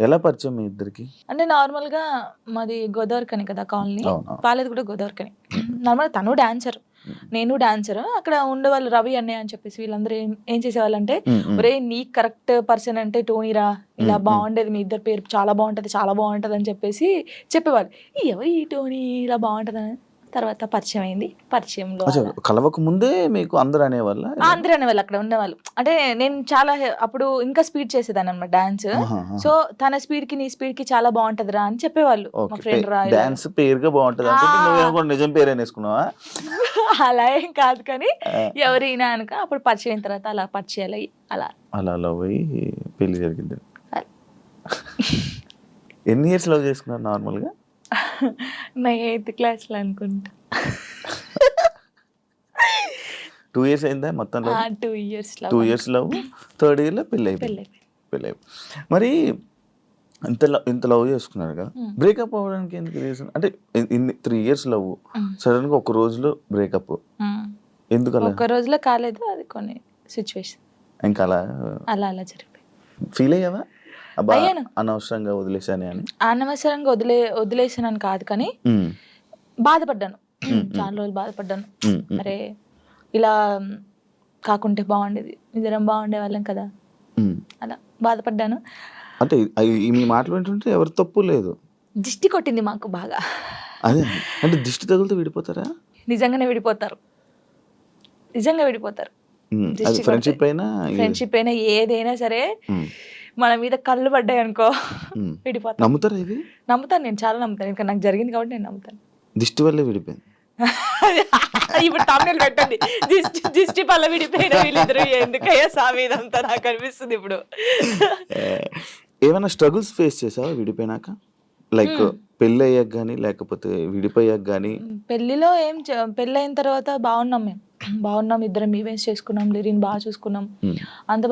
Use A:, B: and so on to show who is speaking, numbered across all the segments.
A: ఎలా పరిచయం మీ ఇద్దరికి?
B: అంటే నార్మల్‌గా మాది గోదావరిఖని కదా కాలనీ.
A: అవును.
B: వాళ్ళది కూడా గోదావరిఖని. నార్మల్‌గా తను డాన్సర్. నేను డాన్సర్. అక్కడ ఉండేవాళ్ళు రవి అన్నయ్య అని చెప్పేసి వీళ్ళందరూ ఏం చేసేవాళ్ళంటే, ఒరేయ్ నీకు కరెక్ట్ పర్సన్ అంటే టోనీరా. ఇలా బాగుండేది మీ ఇద్దరి పేరు చాలా బాగుంటది, చాలా బాగుంటది అని చెప్పేసి చెప్పేవాళ్ళు. ఎవరు ఈ టోనీ ఇలా బాగుంటదని తర్వాత పరిచయం అయింది. పరిచయంలో
A: కలవక ముందే మీకు అందరూ అనేవాళ్ళ?
B: అందరూ అనేవాళ్ళు అక్కడ ఉండేవాళ్ళు. అంటే నేను చాలా అప్పుడు ఇంకా స్పీడ్ చేసేదాన్ని అనమాట డాన్స్. సో తన స్పీడ్ కి నీ స్పీడ్ కి చాలా బాగుంటదిరా అని చెప్పేవాళ్ళు. మా ఫ్రెండ్ రా
A: డాన్స్ పేరుగా బాగుంటది అనుకుంటే నువ్వేమో కూడా నిజం పేరేనే వేసుకున్నావా?
B: అలా ఏం కాదు కానీ ఎవరైనా అనుక అప్పుడు పరిచయం అయిన తర్వాత అలా పరిచయాలు అయ్యి అలా
A: లవ్ అయ్యి పెళ్లి జరిగింది. ఎన్ని ఇయర్స్ లవ్ చేసుకున్నారు నార్మల్ గా?
B: నా 8th క్లాస్ లో అనుకుంటా.
A: 2 years అయిందా మొత్తం?
B: 2 years
A: 2 years love, 3rd year లో పెళ్లి అయిపోయింది. మరి ఇంత లవ్ చేసుకున్నారు కదా, బ్రేకప్ అవ్వడానికి ఎందుకు రీజన్? అంటే 3 years లవ్, సడన్ గా ఒక రోజులో బ్రేకప్ ఎందుకు? అలా
B: ఒక రోజులో కాలేదు, అది కొన్ని సిచ్యువేషన్
A: ఇంకా
B: అలా జరిగిపోయింది.
A: ఫీల్ అయ్యావా అనవసరంగా వదిలేసానే అని?
B: అనవసరంగా వదిలేసానని కాదు కానీ బాధపడ్డాను. చాలా రోజులు బాధపడ్డాను. అరే ఇలా కాకుంటే బాగుండేది, ఇద్దరం బాగుండే వాళ్ళం కదా, అలా బాధపడ్డాను.
A: అంటే మీ మాటలు వింటుంటే ఎవరి తప్పు లేదు.
B: దిష్టి కొట్టింది మాకు బాగా.
A: అదే అంటే దిష్టి తగులుతూ విడిపోతారా?
B: నిజంగా విడిపోతారు.
A: ఫ్రెండ్షిప్
B: అయినా ఏదైనా సరే మన మీద కళ్ళు పడ్డాయి అనుకో విడిపోతాను.
A: నమ్ముతారా ఇది?
B: నమ్ముతాను, నేను చాలా నమ్ముతాను. ఇంకా నాకు జరిగింది కాబట్టి నేను నమ్ముతాను.
A: దిష్టి వల్లే విడిపోయింది.
B: ఇప్పుడు తమిళ పెట్టండి, దిష్టి వల్ల విడిపోయిన వీళ్ళిద్దరు ఎందుకయ్యా సామి ఇదంతా నాకు అనిపిస్తుంది ఇప్పుడు.
A: ఏమైనా స్ట్రగుల్స్ ఫేస్ చేసావా విడిపోయినాక? లైక్ పెళ్ళి అయ్యాక కానీ లేకపోతే విడిపోయాక కానీ?
B: పెళ్లిలో పెళ్ళి అయిన తర్వాత బాగున్నాం, ఇద్దరం ఈవెంట్స్ చేసుకున్నాం, లిరిన్ బాగా చూసుకున్నాం, అంత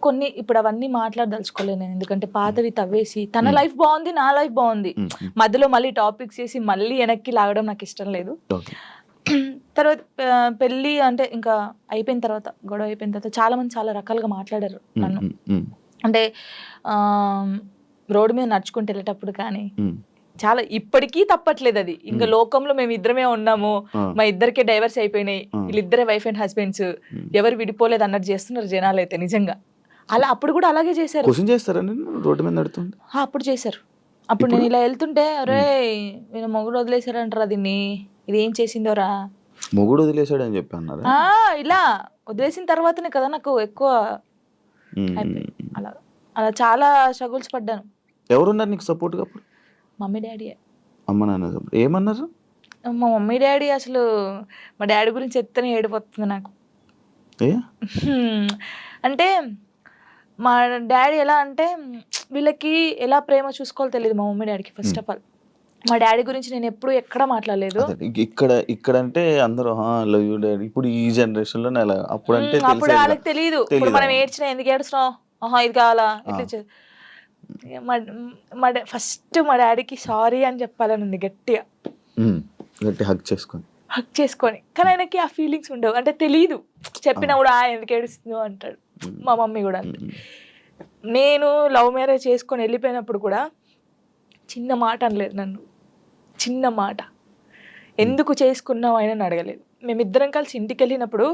B: కొన్ని ఇప్పుడు అవన్నీ మాట్లాడదలుచుకోలేదు నేను. ఎందుకంటే పాతవి తవ్వేసి తన లైఫ్ బాగుంది, నా లైఫ్ బాగుంది, మధ్యలో మళ్ళీ టాపిక్స్ చేసి మళ్ళీ వెనక్కి లాగడం నాకు ఇష్టం లేదు. తర్వాత పెళ్ళి అంటే ఇంకా అయిపోయిన తర్వాత, గొడవ అయిపోయిన తర్వాత చాలా మంది చాలా రకాలుగా మాట్లాడారు నన్ను. అంటే రోడ్డు మీద నడుచుకుంటూ వెళ్ళేటప్పుడు కానీ చాలా ఇప్పటికీ తప్పట్లేదు అది. ఇంకా లోకంలో మేము ఇద్దరమే ఉన్నాము, మా ఇద్దరికే డైవర్స్ అయిపోయినాయి, వీళ్ళిద్దరే వైఫ్ అండ్ హస్బెండ్స్, ఎవరు విడిపోలేదు అన్నట్టు చేస్తున్నారు జనాలు అయితే. నిజంగా అలా అప్పుడు కూడా అలాగే చేశారు.
A: రోడ్డు మీద నడుతుంటే
B: అప్పుడు చేశారు. అప్పుడు నేను ఇలా వెళ్తుంటే, అరే నేను మొగుడు వదిలేశారంటారా దీన్ని, ఇది ఏం చేసిందోరా,
A: మొగుడు వదిలేశాడు అని చెప్పి అన్నారు.
B: ఇలా వదిలేసిన తర్వాతనే కదా నాకు ఎక్కువ అలా చాలా స్ట్రగుల్స్ పడ్డాను.
A: ఎవరున్నారు నీకు సపోర్ట్ గా అప్పుడు?
B: Mummy daddy.
A: అమ్మ నాన్న ఏమన్నారు?
B: మా మమ్మీ డాడీ అసలు మా డాడీ గురించి ఎత్తనే ఏడిపోతుంది నాకు. అంటే మా డాడీ ఎలా అంటే వీళ్ళకి ఎలా ప్రేమ చూసుకోవాలో తెలియదు మా మమ్మీ డాడీకి. ఫస్ట్ ఆఫ్ ఆల్ మా డాడీ గురించి నేను ఎప్పుడు ఎక్కడ మాట్లాడలేదు.
A: ఇక్కడ అంటే అందరూ లవ్ యూ డాడీ. ఇప్పుడు ఈ జనరేషన్ లో అప్పుడు
B: వాళ్ళకి తెలియదు. ఇప్పుడు మనం ఏడ్చినా ఎందుకు ఏడుస్తున్నావు, ఇది కావాలా, ఇట్లా ఫస్ట్ మా డాడీకి సారీ అని చెప్పాలని ఉంది గట్టిగా,
A: హగ్ చేసుకొని.
B: కానీ ఆయనకి ఆ ఫీలింగ్స్ ఉండవు, అంటే తెలీదు. చెప్పినా కూడా ఎందుకు ఏడుస్తుందో అంటాడు. మా మమ్మీ కూడా అంతే. నేను లవ్ మ్యారేజ్ చేసుకొని వెళ్ళిపోయినప్పుడు కూడా చిన్న మాట అనలేదు నన్ను, చిన్న మాట. ఎందుకు చేసుకున్నావు అయినా అడగలేదు. మేమిద్దరం కలిసి ఇంటికి వెళ్ళినప్పుడు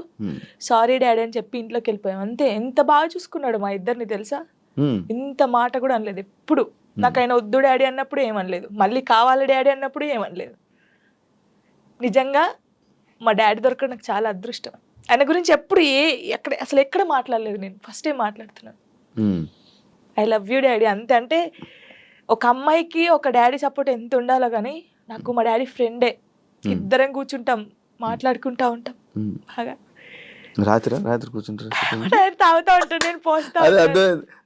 B: సారీ డాడీ అని చెప్పి ఇంట్లోకి వెళ్ళిపోయాం అంతే. ఎంత బాగా చూసుకున్నాడు మా ఇద్దరిని తెలుసా, ఇంత మాట కూడా అనలేదు ఎప్పుడు. నాకు ఆయన వద్దు డాడీ అన్నప్పుడు ఏమనలేదు, మళ్ళీ కావాలి డాడీ అన్నప్పుడు ఏమనలేదు. నిజంగా మా డాడీ దొరకడం నాకు చాలా అదృష్టం. ఆయన గురించి ఎప్పుడు ఎక్కడ మాట్లాడలేదు నేను, ఫస్ట్ టైం మాట్లాడుతున్నాను. ఐ లవ్ యూ డాడీ అంతే. అంటే ఒక అమ్మాయికి ఒక డాడీ సపోర్ట్ ఎంత ఉండాలో కానీ నాకు మా డాడీ ఫ్రెండే. ఇద్దరం కూర్చుంటాం, మాట్లాడుకుంటా ఉంటాం బాగా.
A: రాత్రి కూర్చుంటారు,
B: తాగుతా ఉంటాను, నేను పోస్తా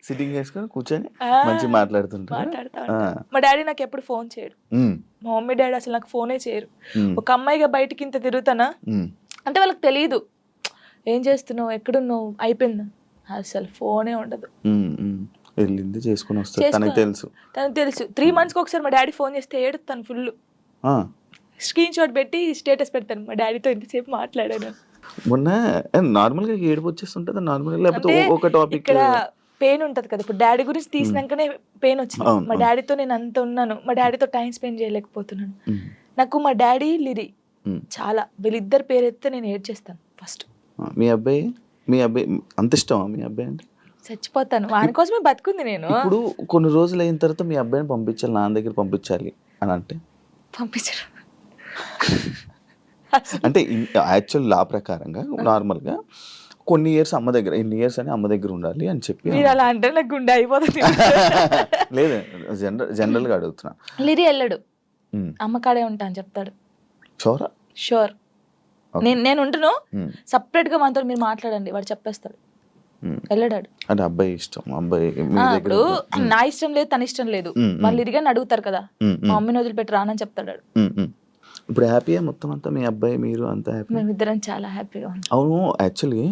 A: సిట్టింగ్ చేసుకొని కూర్చొని మంచిగా మాట్లాడుతా ఉంటాను.
B: మా డాడీ నాకు ఎప్పుడు ఫోన్ చేయడు, మా మమ్మీ డాడీ అసలు నాకు ఫోనే చేయరు. ఒక అమ్మాయిగా బయటకి ఇంత తిరుగుతానా అంటే వాళ్ళకి తెలియదు ఏం చేస్తున్నావు, ఎక్కడున్నావు, అయిపోయింది, అసలు ఫోనే ఉండదు. తనకు తెలుసు 3 months ఒకసారి మా డాడీ ఫోన్ చేస్తే ఏడుస్తాను ఫుల్. స్క్రీన్ షాట్ పెట్టి స్టేటస్ పెడతాను, మా డాడీతో ఇంతసేపు మాట్లాడాను.
A: మొన్న నార్మల్ గా ఏడుపు వచ్చేస్తుంటది నార్మల్, లేకపోతే ఒక టాపిక్
B: ఇక్కడ పెయిన్ ఉంటది కదా, ఇప్పుడు డాడీ గురించి తీసినాకనే పెయిన్ వచ్చింది.
A: అవును,
B: మా
A: అవును.
B: డాడీతో నేను అంత ఉన్నాను, మా డాడీతో టైం స్పెండ్ చేయలేకపోతున్నాను. నాకు మా డాడీ లిరి చాలా, వీళ్ళిద్దరు పేరు ఎత్తే నేను ఏడ్చేస్తాను ఫస్ట్.
A: మీ అబ్బాయి అంత ఇష్టమా మీ అబ్బాయి అంటే?
B: చచ్చిపోతాను, వాని కోసమే బతుకుంది నేను.
A: ఇప్పుడు కొన్ని రోజులు అయిన తర్వాత మీ అబ్బాయిని పంపించాలి, నాన్న దగ్గర పంపించాలి అని అంటే
B: పంపించరు.
A: అంటే యాక్చువల్ లా ప్రకారంగా నార్మల్గా కొన్ని ఇయర్స్ అమ్మ దగ్గర, ఇన్ని ఇయర్స్ అని అమ్మ దగ్గర ఉండాలి అని చెప్పి.
B: మీరు అలా అంటే నాకు గుండె అయిపోతుంది.
A: లేదు, జనరల్గా అడుగుతున్నా.
B: లిరి వెళ్ళడు, అమ్మ కాడే ఉంటా అని చెప్తాడు. షూర్. నేను ఉంటాను, సపరేట్ గా మనతో మీరు మాట్లాడండి, వాడు చెప్పేస్తాడు. వెళ్ళడాడు.
A: అంటే అబ్బాయి ఇష్టం, అబ్బాయి
B: ఇప్పుడు నా ఇష్టం లేదు, తన ఇష్టం లేదు, వాళ్ళు ఇరిగాని అడుగుతారు కదా, మా మమ్మీని వదిలిపెట్టి రానని చెప్తాడు.
A: ఇప్పుడు హ్యాపీయా మొత్తం అంతా, మీ అబ్బాయి మీరు అంతా హ్యాపీ?
B: మేమిద్దరం చాలా హ్యాపీగా ఉన్నాం.
A: అవును, యాక్చువల్లీ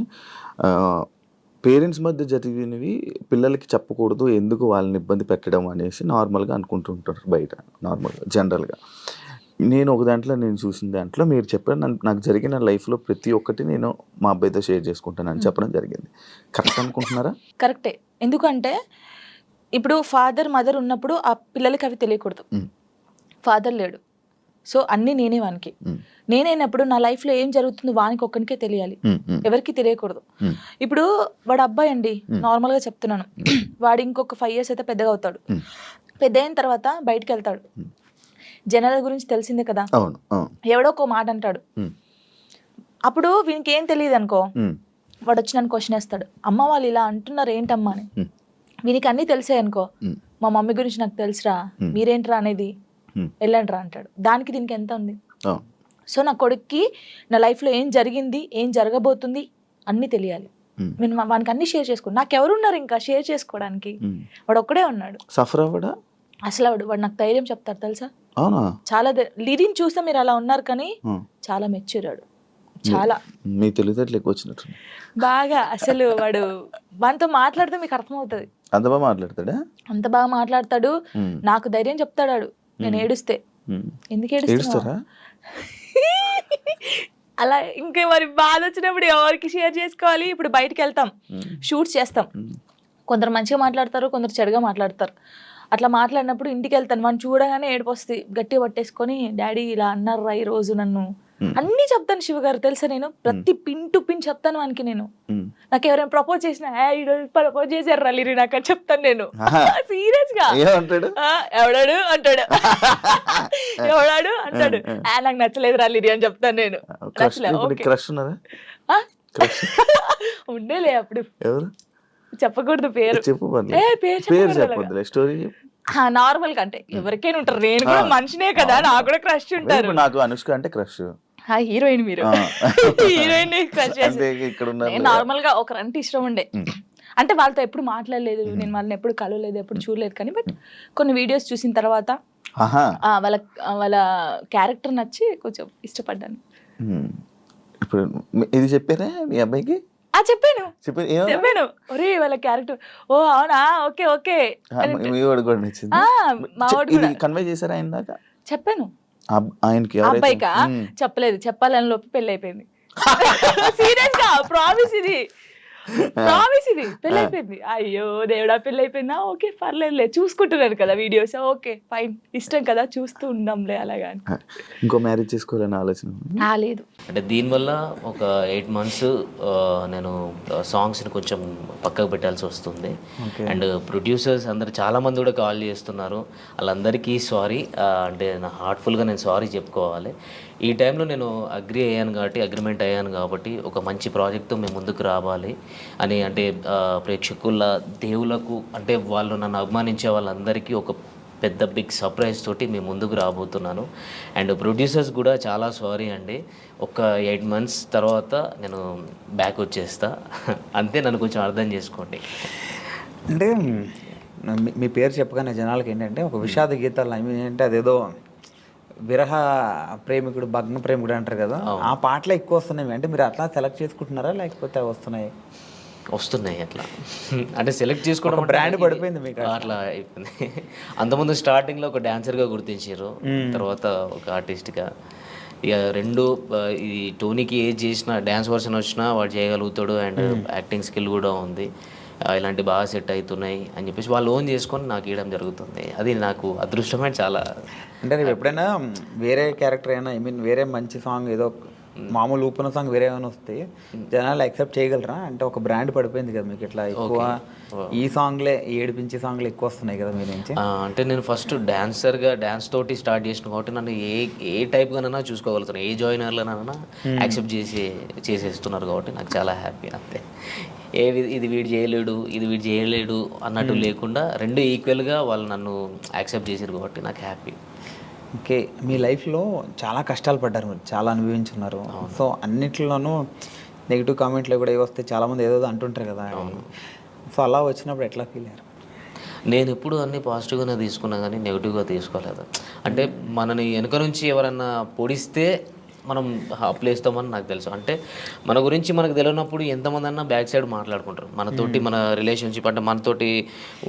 A: పేరెంట్స్ మధ్య జరిగినవి పిల్లలకి చెప్పకూడదు, ఎందుకు వాళ్ళని ఇబ్బంది పెట్టడం అనేసి నార్మల్గా అనుకుంటుంటారు బయట, నార్మల్గా జనరల్గా. నేను ఒక దాంట్లో నేను చూసిన దాంట్లో మీరు చెప్పారు, నాకు జరిగిన లైఫ్లో ప్రతి ఒక్కటి నేను మా అబ్బాయితో షేర్ చేసుకుంటానని చెప్పడం జరిగింది. కరెక్ట్ అనుకుంటున్నారా?
B: కరెక్టే. ఎందుకంటే ఇప్పుడు ఫాదర్ మదర్ ఉన్నప్పుడు ఆ పిల్లలకి అవి తెలియకూడదు. ఫాదర్ లేడు, సో అన్నీ నేనే వానికి. నేనైనప్పుడు నా లైఫ్లో ఏం జరుగుతుందో వానికి ఒక్కనికే తెలియాలి, ఎవరికి తెలియకూడదు. ఇప్పుడు వాడు అబ్బాయి అండి, నార్మల్గా చెప్తున్నాను, వాడు ఇంకొక 5 years అయితే పెద్దగా అవుతాడు. పెద్ద అయిన తర్వాత బయటకు వెళ్తాడు, జనాల గురించి తెలిసిందే కదా, ఎవడో ఒక మాట అంటాడు. అప్పుడు వీనికి ఏం తెలియదు అనుకో, వాడు వచ్చి నన్ను క్వశ్చన్ వేస్తాడు, అమ్మ వాళ్ళు ఇలా అంటున్నారు ఏంటమ్మా అని. వీనికి అన్నీ తెలిసాయి అనుకో, మా మమ్మీ గురించి నాకు తెలుసురా, మీరేంట్రా అనేది, వెళ్ళండి రా అంటాడు. దానికి దీనికి ఎంత ఉంది? సో నా కొడుక్కి నా లైఫ్లో ఏం జరిగింది, ఏం జరగబోతుంది అన్నీ తెలియాలి. నేను వానికి అన్ని షేర్ చేసుకో, నాకెవరున్నారు ఇంకా షేర్ చేసుకోవడానికి, వాడు ఒక్కడే ఉన్నాడు.
A: సఫర్ అవ్వడా
B: అసలు వాడు నాకు ధైర్యం చెప్తాడు తెలుసా.
A: అవునా?
B: చాలా లిరిని చూస్తే మీరు అలా ఉన్నారు కానీ చాలా మెచ్యూరాడు, చాలా.
A: మీ తెలివితేటలు ఎక్కువ వచ్చినట్టు
B: బాగా. అసలు వాడు వానితో మాట్లాడితే మీకు అర్థమవుతుంది,
A: అంత బాగా మాట్లాడతాడా?
B: అంత బాగా మాట్లాడతాడు. నాకు ధైర్యం చెప్తాడు నేను ఏడుస్తే. ఎందుకు ఏడుస్తారా అలా? ఇంకా మరి బాధ వచ్చినప్పుడు ఎవరికి షేర్ చేసుకోవాలి? ఇప్పుడు బయటకు వెళ్తాం, షూట్స్ చేస్తాం, కొందరు మంచిగా మాట్లాడతారు, కొందరు చెడుగా మాట్లాడతారు. అట్లా మాట్లాడినప్పుడు ఇంటికి వెళ్తాను, వాడిని చూడగానే ఏడుపు వస్తుంది, గట్టిగా పట్టేసుకొని డాడీ ఇలా అన్నారా ఈ రోజు నన్ను అన్నీ చెప్తాను. శివ గారు తెలుసా, నేను ప్రతి పిన్ టు పిన్ చెప్తాను వానికి. నేను నాకు ఎవరైనా ప్రపోజ్ చేసినా, ప్రపోజ్ చేశారు రా లిరి నాకు అని చెప్తాను నేను, సీరియస్ గా. ఎవడాడు అంటాడు, ఎవడాడు అంటాడు, నాకు నచ్చలేదు రా లిరి అని చెప్తాను నేను. ఉండేలే అప్పుడు, చెప్పకూడదు పేరు, నార్మల్ గా అంటే ఎవరికైనా ఉంటారు, నేను కూడా మనిషినే కదా, నాకు కూడా క్రష్ ఉంటారు.
A: నాకు అనుష్క అంటే క్రష్,
B: హీరోయిన్ మీరు హీరోయిన్ నార్మల్ గా ఒకరంటే ఇష్టం ఉండే. అంటే వాళ్ళతో ఎప్పుడు మాట్లాడలేదు, నేను వాళ్ళని ఎప్పుడు కలవలేదు, ఎప్పుడు చూడలేదు. కానీ బట్ కొన్ని వీడియోస్ చూసిన తర్వాత వాళ్ళ క్యారెక్టర్ నచ్చి కొంచెం ఇష్టపడ్డాను.
A: ఇప్పుడు ఇది చెప్పారా మీ అబ్బాయికి?
B: చెప్పాను. ఒరే వాళ్ళ క్యారెక్టర్, ఓ అవునా, ఓకే ఓకే.
A: కన్వే చేశారా ఆయన దాకా?
B: చెప్పాను.
A: ఆయనకి
B: అబ్బాయికా చెప్పలేదు, చెప్పాలని లోపు పెళ్లి అయిపోయింది. సీరియస్ గా ప్రామిస్, ఇది పెళ్లి అయిపోయింది. అయ్యో దేవుడా, పెళ్లి అయిపోయిందా, ఓకే పర్లేదులే, చూసుకుంటున్నారు కదా వీడియోస్, ఓకే ఫైన్, ఇష్టం కదా చూస్తూ ఉందాంలే అలాగా.
A: ఇంకో మ్యారేజ్ చేసుకోవాలని ఆలోచన
B: లేదు.
C: అంటే దీనివల్ల ఒక 8 months నేను సాంగ్స్ని కొంచెం పక్కకు పెట్టాల్సి వస్తుంది. అండ్ ప్రొడ్యూసర్స్ అందరు చాలామంది కూడా కాల్ చేస్తున్నారు, వాళ్ళందరికీ సారీ. అంటే నా హార్ట్ఫుల్గా నేను సారీ చెప్పుకోవాలి. ఈ టైంలో నేను అగ్రిమెంట్ అయ్యాను కాబట్టి ఒక మంచి ప్రాజెక్ట్తో మేము ముందుకు రావాలి అని, అంటే ప్రేక్షకుల దేవులకు, అంటే వాళ్ళు నన్ను అభిమానించే వాళ్ళందరికీ ఒక పెద్ద బిగ్ సర్ప్రైజ్ తోటి మేము ముందుకు రాబోతున్నాను. అండ్ ప్రొడ్యూసర్స్ కూడా చాలా సారీ అండి, ఒక 8 months తర్వాత నేను బ్యాక్ వచ్చేస్తా, అంతే, నన్ను కొంచెం అర్థం చేసుకోండి.
D: అంటే మీ పేరు చెప్పగానే జనాలకి ఏంటంటే ఒక విషాద గీతాలు ఏంటంటే అదేదో విరహ ప్రేమికుడు, భగ్న ప్రేమికుడు అంటారు కదా, ఆ పాటలు ఎక్కువ వస్తున్నాయి. అంటే మీరు అట్లా సెలెక్ట్ చేసుకుంటున్నారా లేకపోతే వస్తున్నాయి?
C: అట్లా అంటే సెలెక్ట్ చేసుకోవడం
D: బ్రాండ్ పడిపోయింది మీకు
C: అట్లా అయిపోయింది. అంతకుముందు స్టార్టింగ్లో ఒక డాన్సర్గా గుర్తించారు, తర్వాత ఒక ఆర్టిస్ట్గా. ఇక రెండు, ఈ టోనీకి ఏజ్ చేసిన డ్యాన్స్ వర్షన్ వచ్చినా వాడు చేయగలుగుతాడు, అండ్ యాక్టింగ్ స్కిల్ కూడా ఉంది. ఇలాంటి బాగా సెట్ అవుతున్నాయి అని చెప్పేసి వాళ్ళు ఓన్ చేసుకొని నాకు ఇవ్వడం జరుగుతుంది. అది నాకు అదృష్టమే చాలా.
D: అంటే రేపు ఎప్పుడైనా వేరే క్యారెక్టర్ అయినా ఐ మీన్ వేరే మంచి సాంగ్ ఏదో మామూలు ఊపిన సాంగ్ వేరే ఏమైనా వస్తే జనాలు యాక్సెప్ట్ చేయగలరా? అంటే ఒక బ్రాండ్ పడిపోయింది కదా మీకు, ఇట్లా ఎక్కువ ఈ సాంగ్లే ఏడిపించే సాంగ్లు ఎక్కువ వస్తున్నాయి కదా మీ నుంచి.
C: అంటే నేను ఫస్ట్ డాన్సర్గా డాన్స్ తోటి స్టార్ట్ చేసిన కాబట్టి నన్ను ఏ టైప్గానైనా చూసుకోగలుగుతాను, ఏ జాయినర్లనైనా యాక్సెప్ట్ చేసేస్తున్నారు కాబట్టి నాకు చాలా హ్యాపీ. అంతే, ఇది వీడు చేయలేడు ఇది వీడు చేయలేడు అన్నట్టు లేకుండా రెండు ఈక్వల్గా వాళ్ళు నన్ను యాక్సెప్ట్ చేశారు కాబట్టి నాకు హ్యాపీ.
D: ఓకే, మీ లైఫ్లో చాలా కష్టాలు పడ్డారు మీరు, చాలా అనుభవించున్నారు. సో అన్నిట్లోనూ నెగిటివ్ కామెంట్లు కూడా ఏ వస్తే చాలామంది ఏదో అంటుంటారు కదా. సో అలా వచ్చినప్పుడు ఎట్లా ఫీల్ అయ్యారు?
C: నేను ఎప్పుడు అన్నీ పాజిటివ్గానే తీసుకున్నా కానీ నెగిటివ్గా తీసుకోలేదు. అంటే మనని వెనుక నుంచి ఎవరన్నా పొడిస్తే మనం అప్లేస్తామని నాకు తెలుసు. అంటే మన గురించి మనకు తెలియనప్పుడు ఎంతమంది అన్నా బ్యాక్ సైడ్ మాట్లాడుకుంటారు. మనతోటి మన రిలేషన్షిప్ అంటే మనతోటి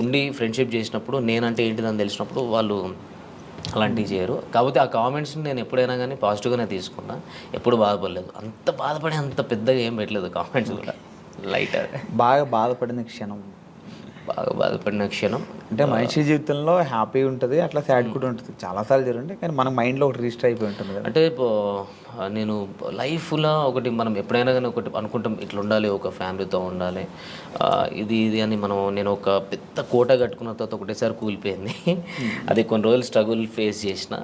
C: ఉండి ఫ్రెండ్షిప్ చేసినప్పుడు నేనంటే ఏంటిదని తెలిసినప్పుడు వాళ్ళు అలాంటివి చేయరు. కాకపోతే ఆ కామెంట్స్ని నేను ఎప్పుడైనా కానీ పాజిటివ్గానే తీసుకున్నా, ఎప్పుడు బాధపడలేదు. అంత బాధపడి అంత పెద్దగా ఏం పెట్టలేదు కామెంట్స్ కూడా, లైట్.
D: బాగా బాధపడిన క్షణం?
C: బాగా బాధపడిన క్షణం
D: అంటే మనిషి జీవితంలో హ్యాపీ ఉంటుంది, అట్లా సాడ్ కూడా ఉంటుంది, చాలాసార్లు జరుగుతుంది. కానీ మన మైండ్లో ఒకటి రిజిస్టర్ అయిపోయి ఉంటుంది కదా.
C: అంటే నేను లైఫ్లో ఒకటి మనం ఎప్పుడైనా కానీ ఒకటి అనుకుంటాం, ఇట్లా ఉండాలి, ఒక ఫ్యామిలీతో ఉండాలి, ఇది అని నేను ఒక పెద్ద కోట కట్టుకున్న తర్వాత ఒకటేసారి కూలిపోయింది. అది కొన్ని రోజులు స్ట్రగుల్ ఫేస్ చేసిన,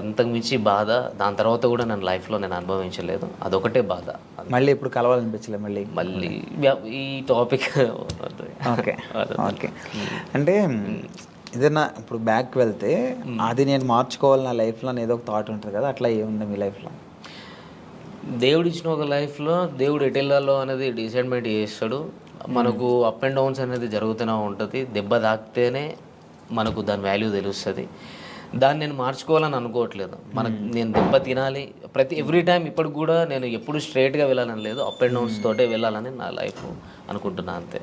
C: అంతకుమించి బాధ దాని తర్వాత కూడా నేను లైఫ్లో నేను అనుభవించలేదు. అదొకటే బాధ.
D: మళ్ళీ ఇప్పుడు కలవాలనిపించలేదు
C: మళ్ళీ ఈ టాపిక్.
D: ఓకే ఓకే, అంటే ఏదైనా ఇప్పుడు బ్యాక్ వెళ్తే అది నేను మార్చుకోవాలి నా లైఫ్లో అని ఏదో ఒక థాట్ ఉంటుంది కదా, అట్లా ఏముంది మీ లైఫ్లో?
C: దేవుడు ఇచ్చిన ఒక లైఫ్లో దేవుడు ఎటు వెళ్ళాలో అనేది డిసైడ్మెంట్ చేస్తాడు. మనకు అప్ అండ్ డౌన్స్ అనేది జరుగుతూనే ఉంటుంది. దెబ్బ తాకితేనే మనకు దాని వాల్యూ తెలుస్తుంది. దాన్ని నేను మార్చుకోవాలని అనుకోవట్లేదు. నేను దెబ్బ తినాలి ఎవ్రీ టైం. ఇప్పటికి కూడా నేను ఎప్పుడు స్ట్రైట్గా వెళ్ళాలని లేదు, అప్ అండ్ డౌన్స్ తోటే వెళ్ళాలని నా లైఫ్ అనుకుంటున్నా. అంతే,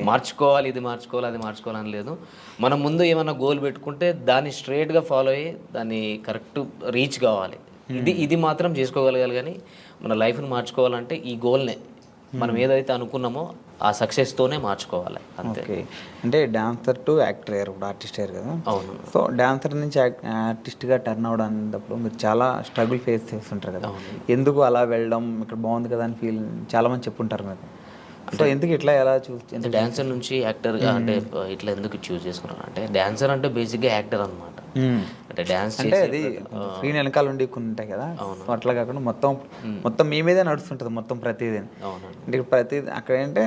C: మార్చుకోవాలి ఇది మార్చుకోవాలి అది మార్చుకోవాలని లేదు. మనం ముందు ఏమైనా గోల్ పెట్టుకుంటే దాన్ని స్ట్రైట్గా ఫాలో అయ్యి దాన్ని కరెక్ట్ రీచ్ కావాలి. ఇది మాత్రం చేసుకోగలగాలి. కానీ మన లైఫ్ని మార్చుకోవాలంటే ఈ గోల్నే మనం ఏదైతే అనుకున్నామో ఆ సక్సెస్తోనే మార్చుకోవాలి. అంతే.
D: అంటే డాన్సర్ టు యాక్టర్ అయ్యారు, ఇప్పుడు ఆర్టిస్ట్ అయ్యారు కదా.
C: అవును.
D: సో డాన్సర్ నుంచి ఆర్టిస్ట్గా టర్న్ అవడం అనేటప్పుడు మీరు చాలా స్ట్రగుల్ ఫేస్ చేస్తుంటారు కదా. ఎందుకు అలా వెళ్ళడం, ఇక్కడ బాగుంది కదా అని ఫీల్ చాలామంది చెప్పుంటారు మీరు. సో ఎందుకు ఇట్లా ఎలా చూసి
C: డాన్సర్ నుంచి యాక్టర్గా అంటే ఇట్లా ఎందుకు చూస్ చేసుకున్నాను అంటే, డాన్సర్ అంటే బేసిక్గా యాక్టర్ అనమాట. అంటే డాన్స్
D: అంటే అది స్క్రీన్ వెనకాల ఉండి కొన్ని ఉంటాయి కదా. సో అట్లా కాకుండా మొత్తం మీ మీదే నడుస్తుంటుంది మొత్తం ప్రతిదీ. అంటే ప్రతిదీ అక్కడ ఏంటంటే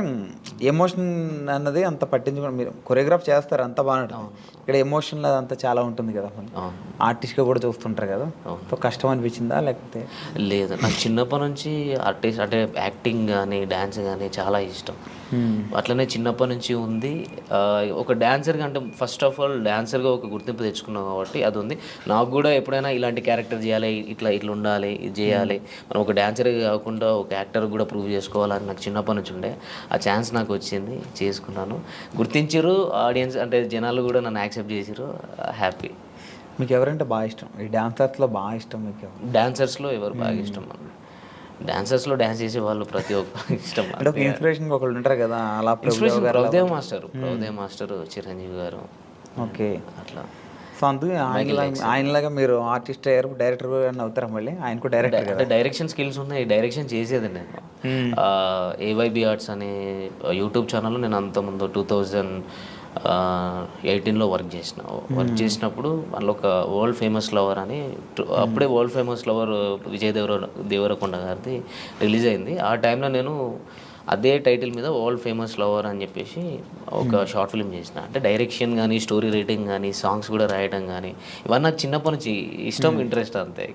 D: ఎమోషన్ అన్నది అంత పట్టించుకోండి. మీరు కొరియోగ్రాఫ్ చేస్తారు అంత బాగుంటుంది, ఇక్కడ ఎమోషన్ అంతా చాలా ఉంటుంది కదా. ఆర్టిస్ట్గా కూడా చూస్తుంటారు కదా. సో కష్టం అనిపించిందా లేకపోతే?
C: లేదు, నాకు చిన్నప్పటి నుంచి ఆర్టిస్ట్ అంటే యాక్టింగ్ కానీ డ్యాన్స్ కానీ చాలా ఇష్టం. అట్లనే చిన్నప్పటి నుంచి ఉంది. ఒక డాన్సర్గా అంటే ఫస్ట్ ఆఫ్ ఆల్ డాన్సర్గా ఒక గుర్తింపు తెచ్చుకున్నాం కాబట్టి అది ఉంది. నాకు కూడా ఎప్పుడైనా ఇలాంటి క్యారెక్టర్ చేయాలి, ఇట్లా ఉండాలి, ఇది చేయాలి, మనం ఒక డాన్సర్గా కాకుండా ఒక యాక్టర్ కూడా ప్రూవ్ చేసుకోవాలని నాకు చిన్నప్పటి నుంచి ఉండే. ఆ ఛాన్స్ నాకు వచ్చింది, చేసుకున్నాను. గుర్తించారు ఆడియన్స్, అంటే జనాలు కూడా నన్ను యాక్సెప్ట్ చేసారు. హ్యాపీ.
D: మీకు ఎవరంటే బాగా ఇష్టం? ఈ డాన్సర్స్లో బాగా ఇష్టం మీకు?
C: డాన్సర్స్లో ఎవరు బాగా ఇష్టం? డాన్సర్స్లో డాన్స్ చేసే వాళ్ళు ప్రతి ఒక్క ఇష్టం.
D: అంటే ఇన్స్పిరేషన్ ఒకళ్ళు ఉంటారు కదా అలా.
C: ప్రభుదేవ్ మాస్టర్, చిరంజీవి గారు.
D: ఓకే,
C: అట్లా.
D: సో అందుకే ఆయనలాగా మీరు ఆర్టిస్ట్ అయ్యారు, డైరెక్టర్ అవుతారా? మళ్ళీ ఆయన కూడా డైరెక్టర్
C: అంటే డైరెక్షన్ స్కిల్స్ ఉన్నాయి, డైరెక్షన్ చేసేది నేను. ఏవైబి ఆర్ట్స్ అనే యూట్యూబ్ ఛానల్లో నేను అంతకుముందు 2018లో వర్క్ చేసినప్పుడు అందులో ఒక వరల్డ్ ఫేమస్ లవర్ అని, అప్పుడే world famous lover Vijay Deverakonda గారిది రిలీజ్ అయింది. ఆ టైంలో నేను అదే టైటిల్ మీద వరల్డ్ ఫేమస్ లవర్ అని చెప్పేసి ఒక షార్ట్ ఫిల్మ్ చేసిన. అంటే డైరెక్షన్ కానీ, స్టోరీ రైటింగ్ కానీ, సాంగ్స్ కూడా రాయడం కానీ, ఇవన్నీ నాకు చిన్నప్పటి నుంచి ఇష్టం, ఇంట్రెస్ట్ అంతే.